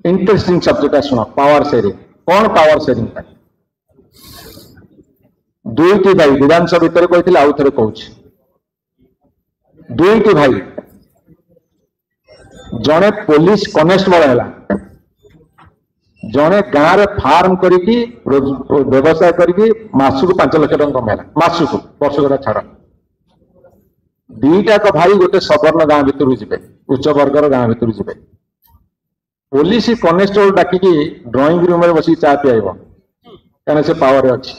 Interesting subject शुण power sharing कौन power sharing दुईटी भाई विधानसभा भितर कही आउ थे कौच दुईटी भाई जड़े पुलिस कनेस्टेबल है जड़े गाँव में फार्म करके व्यवसाय करके मासक 5 लाख टका कमाला मासक वर्षक छाड़ दीटाक भाई गोटे सवर्ण गाँ भितर जी उच्च वर्गर गाँ भितर जी पुलिस कनेस्टेबल डाकिकी ड्राइंग रूम में बस चा पीब क्या से पावर अच्छी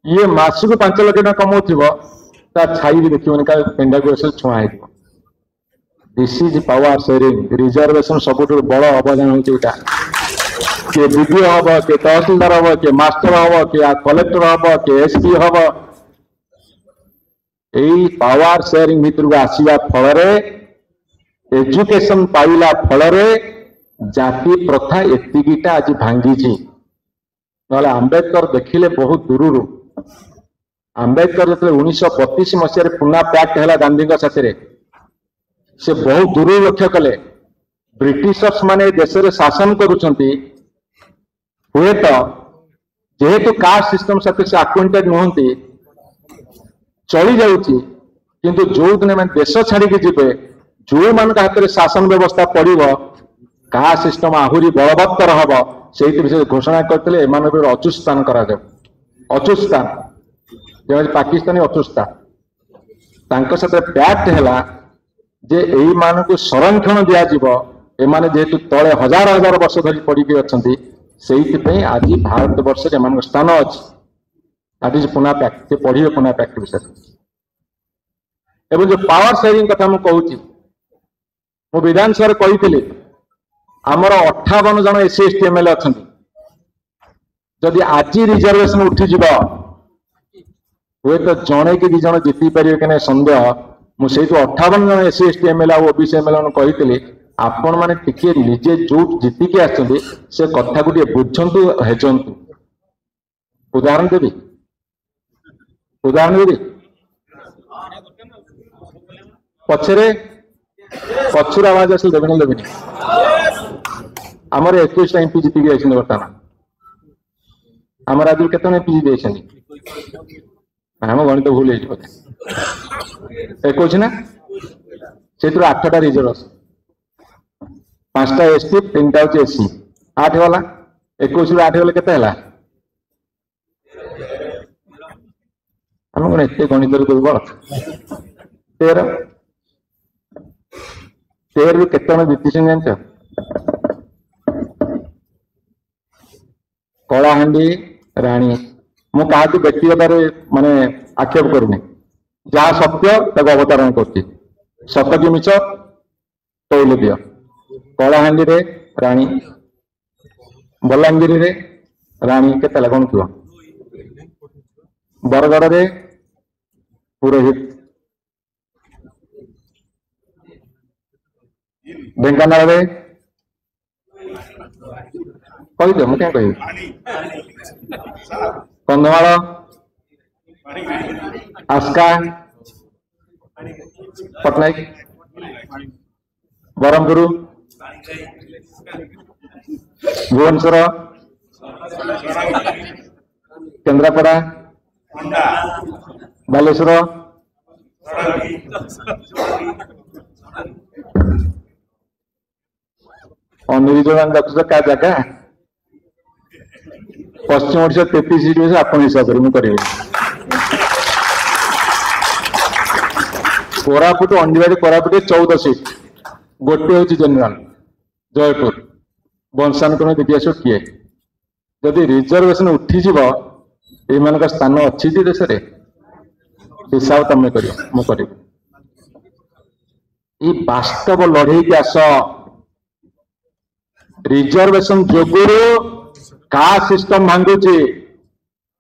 ये मासक 5 लाख टका कमाऊ छाई भी देखिए क्या पेंडा को छुआ हो this is power sharing reservation सब बड़ अवदान होता किए बीडीओ हम किए तहसीलदार हम किए मास्टर हम किए कलेक्टर हम किए एसपी हम यही पावर शेयरिंग भितर को आसवा फल एजुकेशन पाइला फल जाति प्रथा एतिकीटा आज भांगी ना आंबेडकर देखिले बहुत दूर आंबेडकर जो 1932 मसीह पुना पैक्ट है गांधी साथ से बहुत दूर लक्ष्य कले ब्रिटिशर्स माने देश में शासन करुछंती हुए तो जेहेतु कास्ट सिस्टम साथ से आक्वेंटेड नुहंती चली जाउची किंतु जो दिन में देश छाड़ी जीवे जो मान हाथ में शासन व्यवस्था पड़ो कास्ट सिस्टम आहुरी बलवत्तर हम से विषय घोषणा करते अचुस्थान करा अचुस्थान जब पाकिस्तानी अचुस्थान साथ पैक्ट है जे यही मानक संरक्षण दिज्व एमाने जेहेतु तले हजार हजार वर्ष धरी पड़ी अच्छा से आज भारत वर्ष एम स्थान अच्छी दैट इज पुना पैक्ट से पढ़े पुना पैक्ट विषय एवं जो पावर शेयरिंग कथा मुझे कहूँ मु विधानसभा कही आमर 58 जन एससी एसटी एमएलए अच्छा जदि आज रिजर्वेशन उठीज हुए तो जड़े कि 2 जन जीति पारे कि सन्देह मुझे 58 जन एससी एसटी एमएलए और ओबीसी एमएलए कही आपण मैंने टिके निजे जो जीतिकी आसते से कथा को बुझंतु हेजंतु उदाहरण देवी पछरे पछुर आवाज आस देवे देवी आमर 21 एमपी जीतिकी जाइए बर्तमान आमर आज के एमपी जीति आम गणित भूल हो 21 ना से 8टा रिजर्वेशन 5टा एसटी 3टा हूँ एससी 8 गला 21 8 गले के आम कौन एत गणित दुर्बल 13 केत जीति जान कलाहांडी राणी मु क्या व्यक्तिगत माने आक्षेप करूनी जहाँ सत्य तक अवतारण कर सत कि मिछ तैल दियो कलाहांडी रे राणी बलांगीर रे राणी के कौन थी बरगड़ रे पुरोहित ढेंकानाल रे कही मुझे क्या कह कंधमाल आस्का पटनायक बरहमपुर भुवनेश्वर केन्द्रापड़ा बालेश्वर निर्जन रखुच क्या जगह पश्चिम ओडिशा 33 सीट में आप हिसाब से कोरापुट अंडीबाड़ी कोरापुट 14 सीट गोटे हूँ जेनेल जयपुर बंशान क्रम देखिए आस किए जदि रिजर्वेशन उठीज ये स्थान अच्छी देश में हिसाब तुम कर वास्तव लड़े की आस रिजर्वेशन जोगुरु कास्ट सिस्टम भांगुची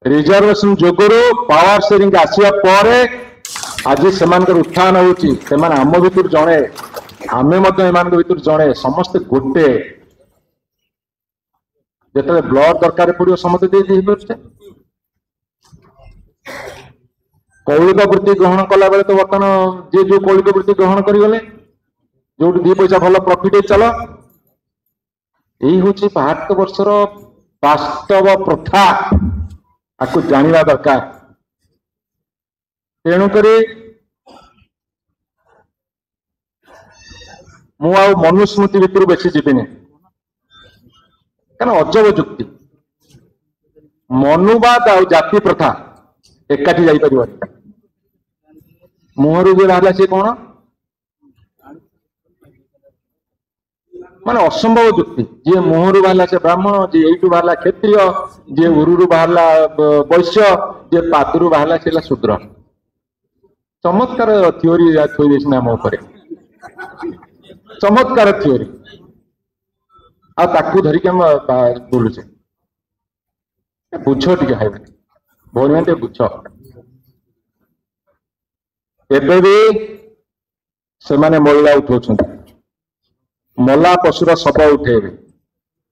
रिजर्वेशन जोगुरु पावर शेयरिंग आसिया परे आज से उत्थान होची आम भीतर जड़े आमे भीतर जड़े समस्त गोटे जो ब्लड दरकार पड़ो समस्त दे पारे कौलिक वृत्ति ग्रहण कला बेले तो बर्तमान जी जो कौलिक वृत्ति ग्रहण करगले जो 2 पैसा भल प्रॉफिट चल यही हूँ भारत वर्षर वास्तव प्रथा आपको जानवा दरकार। तेणुक मुझे मनुस्मृति भितर बेसी जीविनी क्या अजब जुक्ति मनुवाद आ जाति प्रथा एकाठी जापर मुहर जो बाहर सी कौन माने असंभव जुक्ति जी मुहर बाहर से ब्राह्मण जी यू बाहर क्षत्रिय जी उरु बाहर वैश्य जी पादरू बाहर से शूद्र चमत्कार थ्योरी थोड़ी आम उपर चमत्कार थ्योरी आकु धरिक बुलुचे बुझ टे भाई भौणी मैंने बुझ एबे भी से मैला उठाऊ मला पशुर शब उठेबे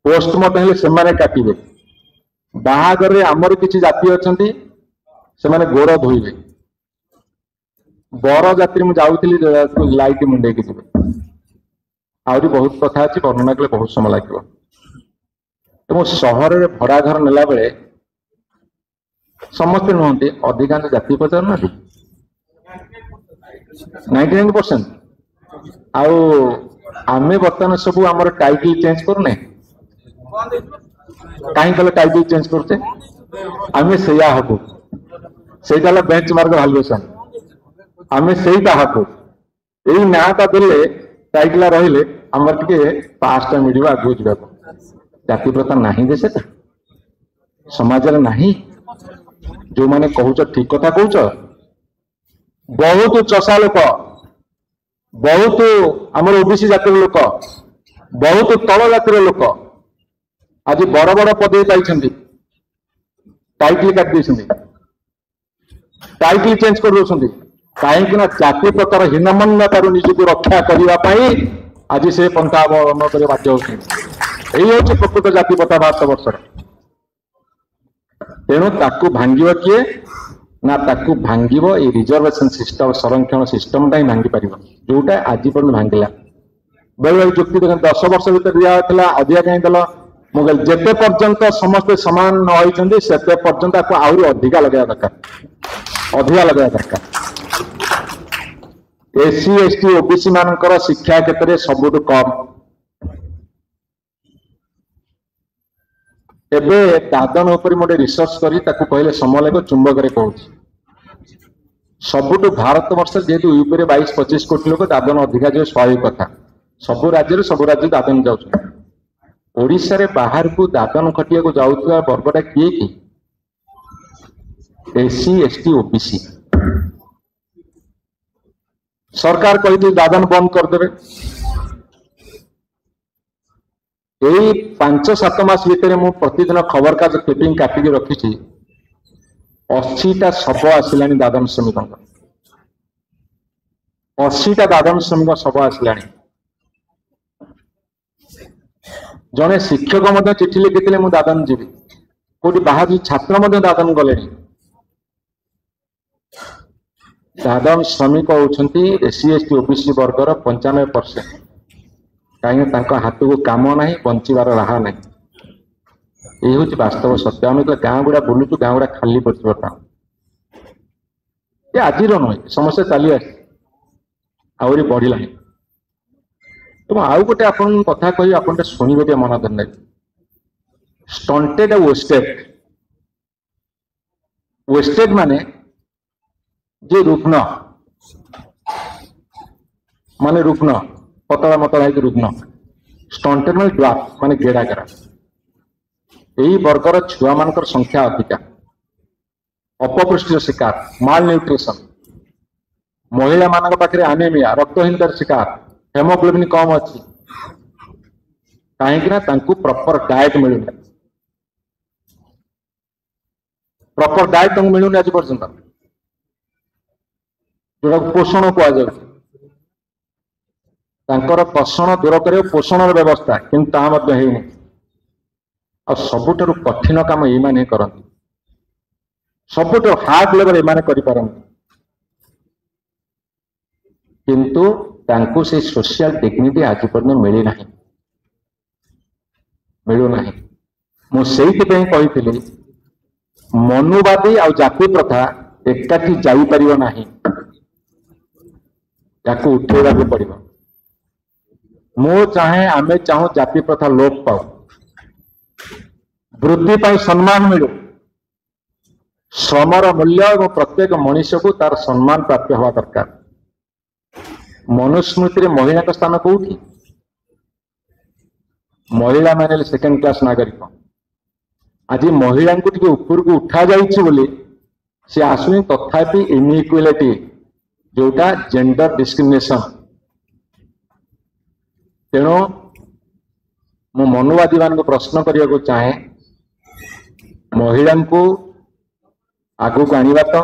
पोस्टमार्टम हेले से काटिबे बाहागर आमर किसी जाति अच्छा से गोड़ धोइबे बर जाति मुझे जाऊली लाइट मुंडे की जीवे आहरी बहुत कथा अच्छी वर्णना कले बहुत समय लगे तो सहर में भड़ा घर नेला बेले समस्ते नुहति अधिकांश जाति पचार ना 99% आउ आमे बर्तमान सब आम टाइटल चेंज करने कहीं कले टाइटल चेंज करते आमे सेया हबु सेटा बेंचमार्क वैल्यूएशन आमे सेटा हबु यही नाटा देले टाइटल रहिले आमर टिके पासटा मिडियो आगु जा जाति प्रथा नहीं दे सेटा समाज रे नहीं जो माने कहूच ठीक कथा कहूच बहुत चषा लोक बहुत आमर ओबीसी जातिर लोक बहुत तल जातिर लोक आज बड़ बड़ पदवी पाई टाइटल काटी टाइटल चेंज कर कहीं जाति प्रकार हीनमन्यतार निजक रक्षा करने आज से पंथा अवलंबन कर बाध्य होती हूँ प्रकृत जाति प्रथा भारत वर्ष तेणु ताकू भांगिब किए ना ताकू भांगिब ये रिजर्वेशन सिस्टम संरक्षण सिस्टम ही भांगी पार जोटा आज पर्यटन भांगिला बेले बेले जुक्ति देखें 10 वर्ष भर दिया अधिका कहीं दल मुझे जिते पर्यंत समस्ते सामान न होती से पर्यंत आपको आहरी अधिका लगे दरकार अधिका लगे दरकार एससी एसटी ओबीसी मानकर शिक्षा क्षेत्र में सबुठ कम एबे दादन ऊपर मोटे रिसर्च करी ताकू कहले समलेख चुंबक कहूँ सबुठ भारत वर्ष जेहेतु यूपी 22-25 कोटी लोक दादन अधिका जो स्वाभाविक कथा सब राज्य दादन जाऊँ ओडिशा रे बाहर को दादन खटिया को जाऊा वर्गटा किए कि एससी एसटी ओबीसी सरकार कही दादन बंद करदे यही 5-7 मास भितर मु प्रतिदिन खबर कागज क्लिपिंग काटिक रखी 80टा शब आसला दादन श्रमिक 80टा दादन श्रमिक शब आसला जड़े शिक्षक चिठी लिखी मुझे दादन जीवी कौटी बाहर छात्र दादन गले दादन श्रमिक होती एससी एसटी ओबीसी वर्गर 95% कहीं हाथ को कम ना बंचार राह ना यही हूँ वास्तव सत्य आम गाँ गुड़ा बुलूचु गाँ गुड़ा खाली पड़े बर्तमान ये आज नुहे समस्या चली आहरी बढ़ला तो आउ गोटे आप कथा कही आप शुणे मन देना स्टंटेड वेस्टेड माने जे रुग्ण माने रुग्ण पतला मतला है रुग्ण स्टंटेड माने ड्वार्फ माने गेड़ा गेड़ा यही वर्गर छुआ मान संख्या अधिका अपपुष्टि शिकार माल न्यूट्रिशन महिला मान पाखे आनेमिया रक्तहीनतार शिकार हेमोग्लोबिन कम अच्छी कहीं प्रॉपर डाएट मिलूना प्रॉपर डाएट मिलूनी आज पर्यंत जो पोषण कहुए पोषण दूर कर पोषण व्यवस्था कि सबुठ कठिन काम ये करती सबुठ हार्ड लेवल ये किंतु से सोशल डिग्निटी आज पर्यटन मिलना मिलूना मुझे कही मनुवादी आ जाति प्रथा एकाठी जापर ना या उठेगा पड़ो मु चाहे आमे चाहूँ जाति प्रथा लोप पाऊ वृद्धि पर सम्मान मिलू श्रमर मूल्य और प्रत्येक मनुष्य को तार सम्मान प्राप्त हवा दरकार मनुस्मृति महिला का स्थान कौटी महिला माने सेकेंड क्लास नागरिक आज महिला को टी ऊपर को उठा जाइए सी आसुनी तथापि इनइक्वालिटी जोटा जेंडर डिस्क्रिमिनेशन तेणु मु मनुवादी मान को प्रश्न करने को चाहे महिला को आगू को आनिबा तो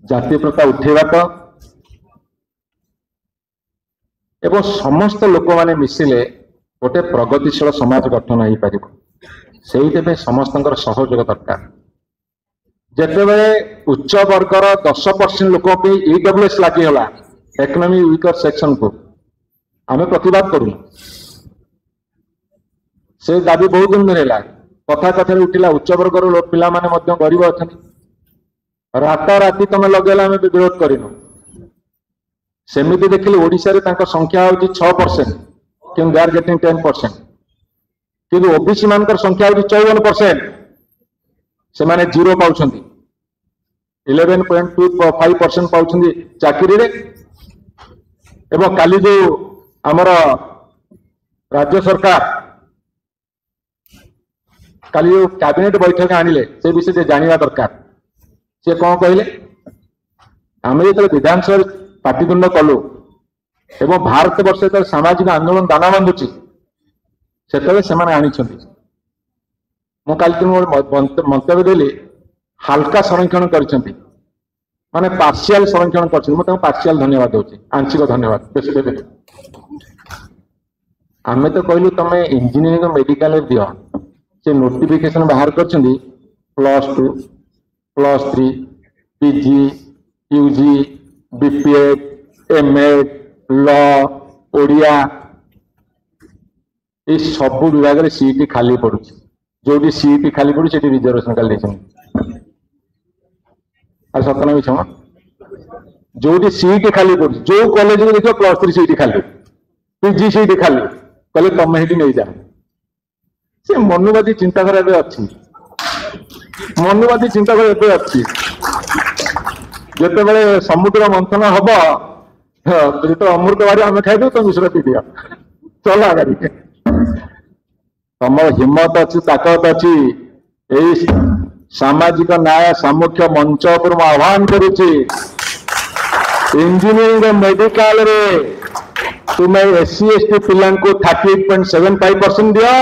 जाति प्रथा उठेबा तो एवं समस्त लोक माने मिसिले गोटे प्रगतिशील समाज गठन हो पार से समस्त सहयोग दरकार जितेबले उच्च वर्गर 10% लोक ईडब्ल्यूएस लगिगला इकोनॉमिक वीकर सेक्शन को आम प्रतिवाद करूँ से दाबी बहुत दिन है कथा कथा उठिला उच्च वर्गर पिला माने गरीब अच्छा राताराति तुम लगेला आम विरोध करूँ सेमिति देखिले ओडिशा रे तांको संख्या होची 6% कि दे आर गेटिंग 10% कि ओबीसी मानकर संख्या होची 54% से माने जीरो पाउछंती 11.25% पाउछंती चाकरी रे एवं काली जो आमर राज्य सरकार काली जो कैबिनेट बैठक आनिले से विषय जानिबा दरकार से कौन कहले आम जो विधानसभा पाटितुंड कलु एवं भारत वर्ष जो सामाजिक आंदोलन दाना बांधुची से आनी मंतव्य देली हाल्का संरक्षण कर माने पार्शियल संरक्षण कर पार्शियल धन्यवाद दूसरी आंशिक धन्यवाद बेस देवे आम तो कहलु तुम इंजीनियरिंग मेडिकल दियो से नोटिफिकेशन बाहर कर +2 +3 PG UG BPEd MEd law Odia ये सब विभाग में सीट खाली पड़ू जो सीट खाली पड़ू से रिजर्वेशन खाली सतना भी क्षमा जो सीट खाली पड़ू जो कॉलेज में देखो +3 सीट खाली पीजी सीट खाली कहले तुम ये नहीं जा से मनुवादी चिंताधारा एवं अच्छी मनुवादी चिंताधारा एवं अच्छी जिते समुद्र मंथन हम जो अमृत बारी आम खाई तुम विश्व पी दिया चला गाड़ी तुम हिम्मत अच्छी ताकत अच्छी यही सामाजिक न्याय सामुख्य मंच पर आह्वान करुच्ची इंजीनियरिंग मेडिकल रे तुम्हें SC ST पिला 38.75% दियो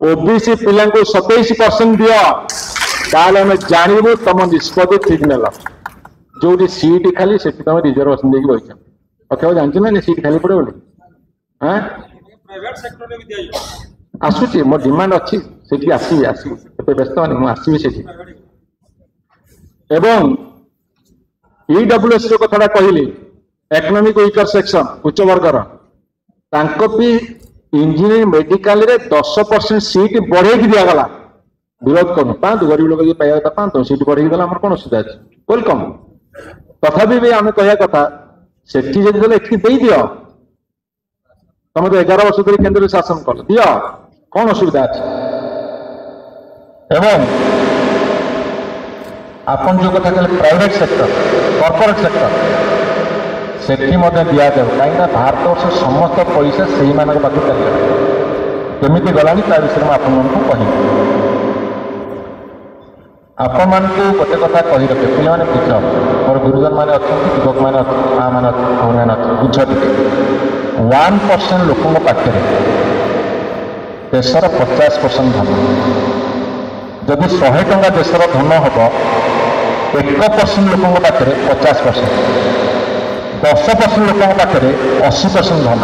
ओबीसी पिला 27% दियो ताले हमें जानबू तुम निष्पत्ति ठीक नेल जो सीट खाली से तुम रिजर्वेशन देखिए बच पक्ष जानते ना सीट खाली पड़े बोली हाँ आसूची मो डिमांड अच्छी से आसबि आसबि व्यस्त मानी मुझे आसबि एवं ईडब्ल्यूएस जो कथा कहली इकोनॉमिक वीकर सेक्शन उच्च वर्गर इंजीनियरिंग मेडिकल रे 10% सीट बढ़े दिगला विरोध करूँ पाँच गरीब लोग पाइबा कथा पाँच सीट बढ़े गला कौन असुविधा अच्छे वेलकम तथापि भी आम कह कथा से दे दियो तुम तो 11 वर्ष धरी केंद्र शासन कल दियो कौन असुविधा अच्छे एवं आपन जो कथा कहले प्राइवेट सेक्टर कॉर्पोरेट सेक्टर से दिदेव कहीं भारत वर्ष समस्त पैसा से पाखे चलिए केमी गलानी ता विषय में आपको कह आपण मान गोटे कथा कही रखे पे बुझ मोर गुरुजन मैंने अच्छा युवक मैंने माँ मैंने भौन बुझ 1% लोकों पाखे देशर 50% धन जदि 100 टंका देशर धन हम 1% लोकों पाखे 50% 10% लोकों पाखे 80% धन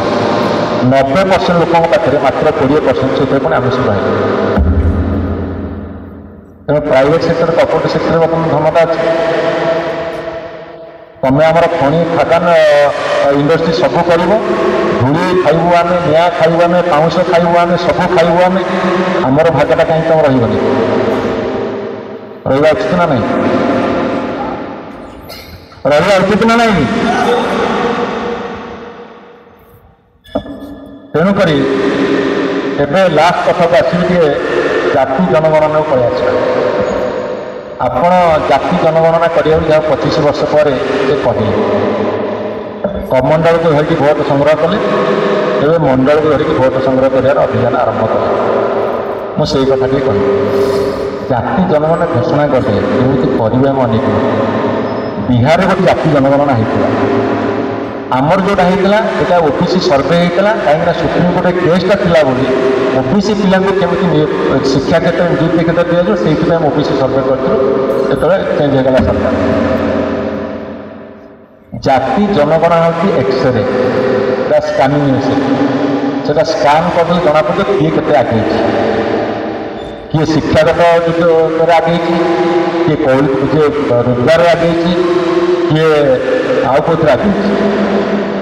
90% लोकों पाखे मात्र 20% से आम सब रही तेना प्राइवेट सेक्टर कॉर्पोरेट सेक्टर बर्तमान धनता अच्छे तुम्हें आम खनि खादान इंडस्ट्री सब कर धूली ଖାଇବୁ ଆମେ, ନିଆଁ ଖାଇବୁ ଆମେ, ପାଉଁଶ ଖାଇବୁ ଆମେ, ସବୁ ଖାଇବୁ ଆମେ, ଆମର ଭାଗଟା କାହିଁକି ତମ ରହିବନି? ରହିବା ଉଚିତ ନା ନାହିଁ? ରହିବା ଉଚିତ ନା ନାହିଁ? ତେଣୁକରି ଏବେ ଲାଷ୍ଟ କଥାକୁ ଆସିବି, ଟିକେ ଜାତି ଜନଗଣନାକୁ ପଳେଇ ଆସିବା। ଆପଣ ଜାତି ଜନଗଣନା କରିବାକୁ ଯାହା 25 ବର୍ଷ ପରେ ସେ କହିଲେ, କମଣ୍ଡଳକୁ ଧରିକି ଭୋଟ ସଂଗ୍ରହ କଲେ, ଏବେ ମଣ୍ଡଳକୁ ଧରିକି ଭୋଟ ସଂଗ୍ରହ କରିବାର ଅଭିଯାନ ଆରମ୍ଭ କଲେ। ମୁଁ ସେଇ କଥା ଟିକେ କହିବି। ଜାତି ଜନଗଣନା ଘୋଷଣା କରିଥିଲେ, କେମିତି କରିବେ ଆମେ ଅନେକ। ବିହାରରେ ଗୋଟେ ଜାତି ଜନଗଣନା ହେଇଥିଲା, ଆମର ଯେଉଁଟା ହେଇଥିଲା ସେଇଟା ଓବିସି ସର୍ଭେ ହେଇଥିଲା। କାହିଁକିନା ସୁପ୍ରିମକୋର୍ଟରେ କେସ୍ଟା ଥିଲା ବୋଲି ଓବିସି ପିଲାଙ୍କୁ କେମିତି ଶିକ୍ଷା କ୍ଷେତ୍ରରେ ନିଯୁକ୍ତି କ୍ଷେତ୍ରରେ ଦିଆଯିବ, ସେଇଥିପାଇଁ ଆମେ ଓବିସି ସର୍ଭେ କରିଥିଲୁ। ଯେତେବେଳେ ଚେଞ୍ଜ ହେଇଗଲା ସରକାର, ଜାତି ଜନଗଣନା ହେଉଛି ଏକ୍ସରେ, ବା ସ୍କାନିଂ ମେସିନ୍। ସେଟା ସ୍କାନ୍ କରିଦେଲେ ଜଣାପଡ଼ିବ କିଏ କେତେ ଆଗେଇଛି, କିଏ ଶିକ୍ଷାଗତ ଯୁଗରେ ଆଗେଇଛି, କିଏ ରୋଜଗାରରେ ଆଗେଇଛି, କିଏ ଆଉ କେଉଁଥିରେ ଆଗେଇଛି,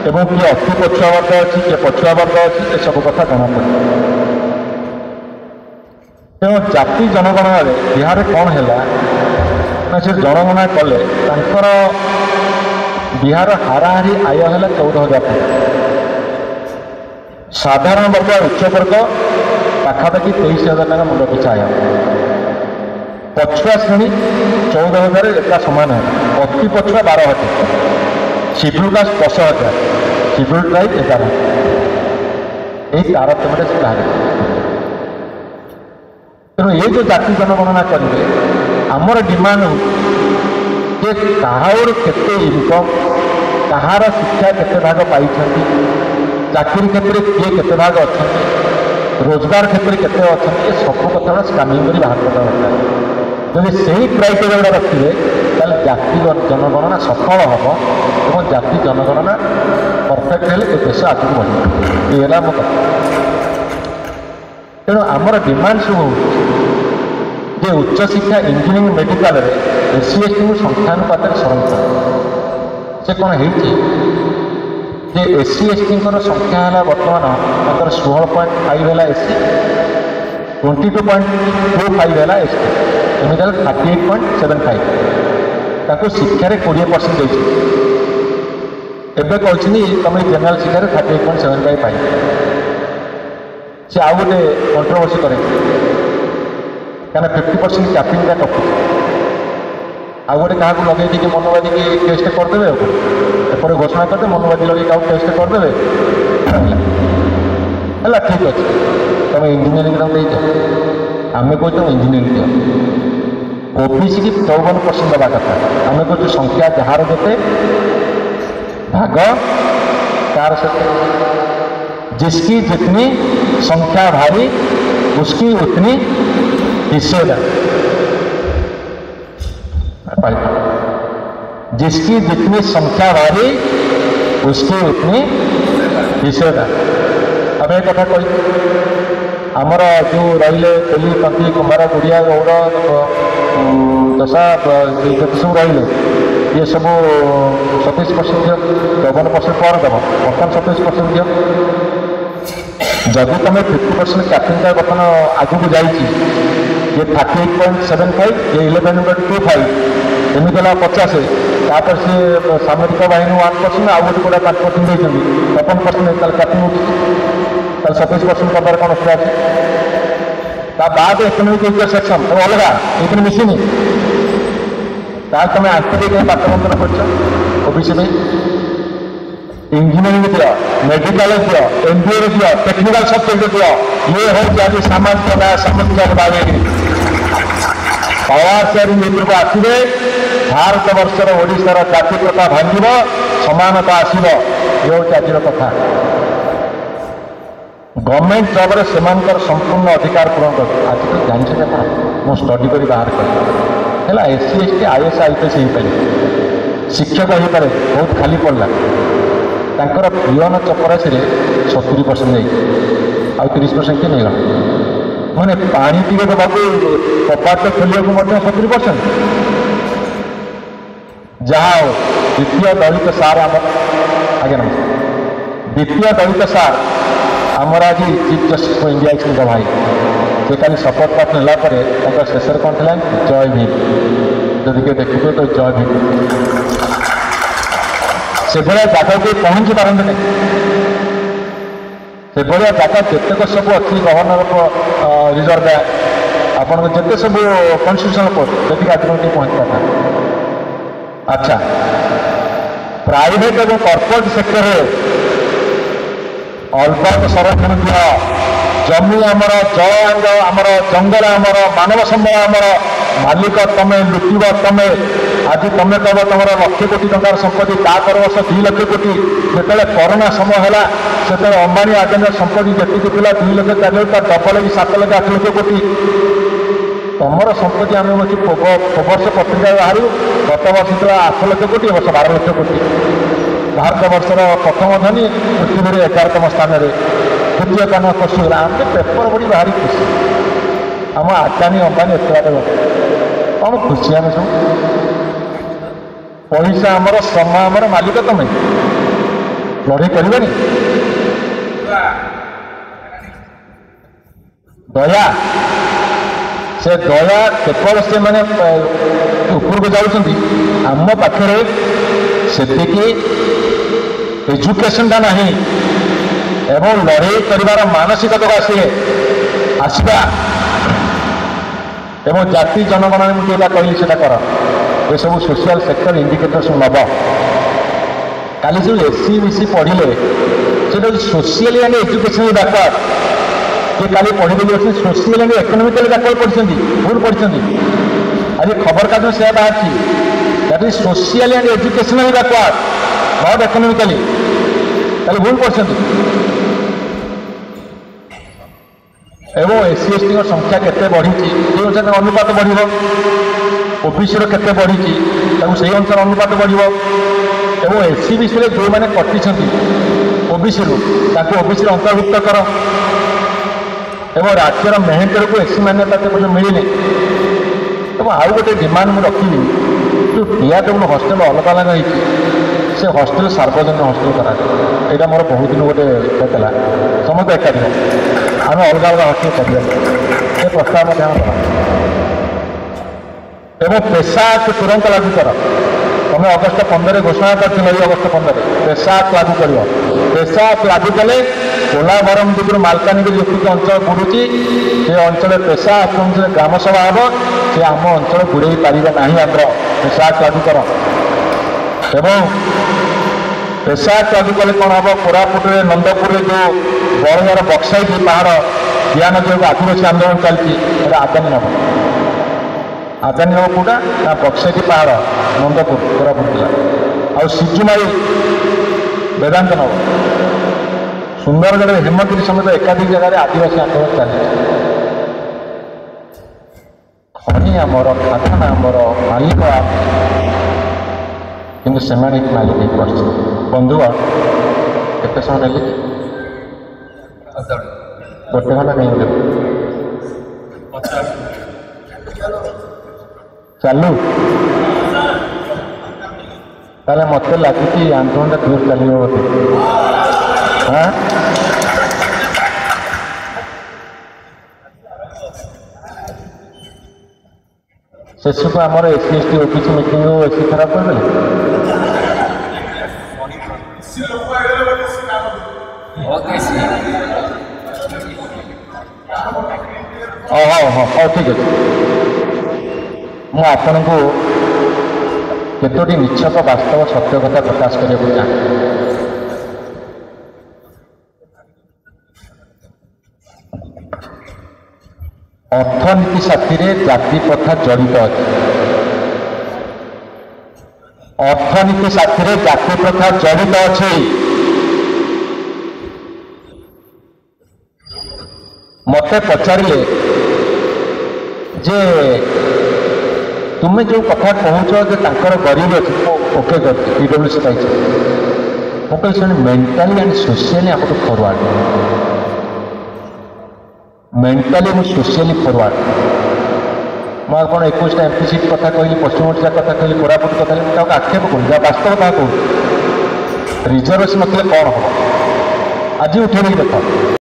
ଏବଂ କିଏ ଅତି ପଛୁଆ ବର୍ଗ ଅଛି, କିଏ ପଛୁଆ ବର୍ଗ ଅଛି, ଏସବୁ କଥା ଜଣାପଡ଼ିବ। ତେଣୁ ଜାତି ଜନଗଣନାରେ ବିହାରରେ କ'ଣ ହେଲା ନା, ସେ ଜନଗଣନା କଲେ ତାଙ୍କର ବିହାର ହାରାହାରି ଆୟ ହେଲା 14,000 ଟଙ୍କା। ସାଧାରଣ ବର୍ଗ ଉଚ୍ଚ ବର୍ଗ ପାଖାପାଖି 23,000 ଟଙ୍କା ମୁଣ୍ଡ ପିଛା ଆୟ। ପଛୁଆ ଶ୍ରେଣୀ 14,000 ଏକା ସମାନ ହେଲା। ଅତି ପଛୁଆ 12,000, ସିଡ୍ୟୁଲ୍ କାଷ୍ଟ 10,000, ସିଡ୍ୟୁଲ୍ ଟ୍ରାଇବ୍ 11,000। এই ତାରତମ୍ୟରେ ସେ ବାହାରେ। ତେଣୁ ଏ ଯେଉଁ ଜାତି ଜନଗଣନା କରିବେ, ଆମର ଡିମାଣ୍ଡ ହେଉଛି ଯେ କାହାର କେତେ ଇନକମ୍, କାହାର ଶିକ୍ଷା କେତେ ଭାଗ ପାଇଛନ୍ତି, ଚାକିରି କ୍ଷେତ୍ରରେ କିଏ କେତେ ଭାଗ ଅଛନ୍ତି, ରୋଜଗାର କ୍ଷେତ୍ରରେ କେତେ ଅଛନ୍ତି, ଏ ସବୁ କଥାଟା ସ୍କାନିଂ କରି ବାହାର କରିବା ଦରକାର। ଯଦି ସେହି କ୍ରାଇଟେରିଆ ଗୁଡ଼ା ରଖିବେ, ତାହେଲେ ଜାତି ଜନଗଣନା ସଫଳ ହେବ ଏବଂ ଜାତି ଜନଗଣନା ପରଫେକ୍ଟ ହେଲେ ଏ ଦେଶ ଆଗକୁ ବଢ଼ିବ। ଏ ହେଲା ମୋ କଥା। ତେଣୁ ଆମର ଡିମାଣ୍ଡ ସବୁ ହେଉଛି ଯେ ଉଚ୍ଚଶିକ୍ଷା, ଇଞ୍ଜିନିୟରିଂ, ମେଡିକାଲରେ SC STଙ୍କୁ ସଂଖ୍ୟାନୁପାତରେ ସଂରକ୍ଷଣ। ସେ କ'ଣ ହେଇଛି ଯେ SC STଙ୍କର ସଂଖ୍ୟା ହେଲା ବର୍ତ୍ତମାନ ତାଙ୍କର 16.5 ହେଲା SC, 22.25 ହେଲା ST, ଏମିତି ହେଲେ 38.75। ତାଙ୍କୁ ଶିକ୍ଷାରେ 20% ଦେଇଛି। ଏବେ କହିଛନ୍ତି ତୁମେ ଜେନେରାଲ ଶିକ୍ଷାରେ 38.75 ପାଇବ। ସେ ଆଉ ଗୋଟେ କଣ୍ଟ୍ରୋଭର୍ସି କରେ, କାରଣ 50% କ୍ୟାପିଂଟା ଟପୁଛି। ଆଉ ଗୋଟେ କାହାକୁ ଲଗେଇ ଦେଇକି ମନୋବାଦୀକି ଟେଷ୍ଟ କରିଦେବେ, ଆଉ ଏପଟେ ଘୋଷଣା କରିଦେବେ, ମନୋବାଦୀ ଲଗେଇ କାହାକୁ ଟେଷ୍ଟ କରିଦେବେ, ହେଲା ଠିକ୍ ଅଛି। ତୁମେ ଇଞ୍ଜିନିୟରିଂ ତାଙ୍କୁ ଦେଇଛ, ଆମେ କହୁଛୁ ଇଞ୍ଜିନିୟରିଂ ଦିଅ। ओबीसी की 54% दबा कथा आम कह संख्या जार जेते भाग कार सत्य जिसकी जितनी संख्या भारी उसकी उतनी हिस्सेदार, जिसकी जितनी संख्या भारी उसकी उतनी हिस्सेदार। अब एक कथा कही आमर जो रही तेली कुमार गुड़िया गौड़ दशा जो सब रही ये सब 27% दियो, 54% पर देव बर्तमान 27% दियो। जदि तुम 50% कैपिंग बर्तमान आगू जाइए ये 38.75 ये 11.25 एमती है 50 तापर से सामरिक बाहिनी 1% आउ गोटे गोटे 5% देते 55% कैपिंग उठी 27% करदार कौन असुविधा अच्छे बाद इकोनॉमिक इंटरसेक्शन तो अलग ये मिसिनी तुम आंतरिक बात बंधन कर ओबीसी में इंजीनियरिंग दियो, मेडिकल दियो, MBA दियो, टेक्निकल सब्जेक्ट दियो। ये हो आज सामाजिक न्याय सामाजिक बागेगी पावर शेयरिंग नीति को आसवे भारत वर्षर ओडिशार जाति प्रथा भांग समानता आसव ये हूँ आज कथा। गवर्नमेंट जब्रे से संपूर्ण अधिकार पूरण कर आज तो जानते क्या मुझे स्टडी कर बाहर कर SC ST IAS IPS हो पारे शिक्षक हो पारे बहुत खाली पड़ला तांकर पियन चपरासी 70% नहीं आ 30% किए नहीं मैंने पानी टे देवा कपाट खोलिया 70% जहाँ द्वितीय दलित सार आम आज्ञा नमस्कार द्वितीय दलित सार आमर आज चीफ जस्टिस को इंडिया एक्शन भाई से कल शपथ पाठ नेला शेष कौन था जय भीम जदि किए देखिए तो जय भीम से भाया जगह को पहुंची पारती नहीं से भाया जगह जितक सब अच्छी गवर्नर रिजर्व बैंक आपन जिते सब कन्स्टिट्यूशनल कोर्ट जी आज पहुंच पाता। अच्छा प्राइवेट और कॉर्पोरेट सेक्टर अल्प संरक्षण दिया जमी आमर जल आमर जंगल आमर मानव संबल आमर मालिक तमें लुटिब तमें आज तुम्हें कह तुम लक्ष कोटी टकर संपत्ति ता पर वर्ष 2 लाख कोटी जो कोरोना समय है से अंबानी आदानी संपत्ति जी था 2 लाख 4 लाख डबल 7 लाख 8 लाख कोटी तुमर संपत्ति आम वर्ष पत्रिका बाहर गत वर्ष था 8 लाख कोटी वर्ष 12 लाख कोटी भारत वर्षर प्रथम धनी पृथ्वी 11तम स्थान तृतीय कान खुशी आम पेपर पढ़ी बाहरी खुशी आम आदानी अंबानी एत कौन खुशी आम सब पैसा आमर श्रम आमर मालिक तुम्हें लड़े कर दया से दया केवल से मैंने ऊपर को जाऊँगी आम पाखे से एजुकेशन ना एवं लड़े कर मानसिकता आसवा एवं जाति जनगणना मुझे कहली से कर ये सब सोशल सेक्टर इंडिकेटर सब नब काली जो एससी बीसी पढ़ले से सोशियल एंड एजुकेशनल बैकवर्ड ये काली पढ़ी सोशियल एंड इकोनॉमिकल बैकवर्ड पढ़ी भूल पढ़ी आज खबर कागज से बाहर social and educational backward not economically काली भूल पढ़ी एवं एससी एसटी संख्या केते बढ़ी अनुसार अनुपात बढ़ ओबीसी केते बढ़ी से अनुसार अनुपात बढ़ एवं एससी बीसी जो मैंने कटि ओबीसी ओबीसी अंतर्भुक्त कर एवं राज्यर मेहनत को एससी मान्यता मिलने एवं आउ गोटे डिमांड मुझे रखी जो टीआरडब्ल्यू हस्टेल अलग अलग होती से हस्टेल सार्वजनिक हस्टेल करा यहाँ मोर बहुत दिन गोटे होता समस्त एकाधी आम अलग अलग हस्टेल कर प्रस्ताव ध्यान करा एवं पेशा एक्ट तुरंत लागू कर तुम अगस्ट 15 घोषणा कर अगस्ट 15 पेशा एक्ट लागू कर पेशा एक्ट लागू कले कोलाबरम दिगुर मालकानगिरी जी अंचल बुड़ुची से अंचल पेशा एक्ट अनुसार ग्राम सभा हम से आम अंचल बुड़े पारे ना आमर पेशा एक्ट लागू कर एवं पेशा एक्ट लागू कले कौन हम कोरापुट नंदपुर जो बड़ियार बक्साइट पहाड़ ज्ञान जो आदिवासी आंदोलन चलती आदानी नब आदानी नब कौटा ना बक्साइट पहाड़ नंदपुर कोरापुट जिला आ सिजुमाई वेदांत नब सुंदरगढ़ हेमगिरी समेत एकाधिक जगह आदिवासी आंदोलन चलती खनि आमर खादान आमर मालिक किंतु से मालिक बंधुगण केते समय ने गोटे घंटा कहीं चालू ताले मत लगुच आंदोलन दूर चलो बोलते हाँ शेष को आमर SC ST OBC meeting SC खराब कर हाँ ठीक अच्छे मुझे आपण को केतोटी निच्छक वास्तव सत्य कथा प्रकाश करने चाहे अर्थनीति साथी जाति प्रथा जड़ित अच्छे अर्थनीति साथी जाति प्रथा जड़ित अच्छे मत पचारे जे तुम्हें जो कथा कहूच गरीब अच्छे ओके पीडब्ल्यूसी पाई मेंटाली एंड सोशियली आपको फॉरवर्ड मेंटाली और सोशियली फॉरवर्ड मुझे कौन 21टा एमपी सीट कथा कहली पश्चिम ओडिशा कथा कहली कोरापुट कथा कहली आक्षेप करूँ जहाँ वास्तव कथा कहूँ रिजर्वेशन नथिले कौन हम ଆଜି ଉଠେଇବାର କଥା।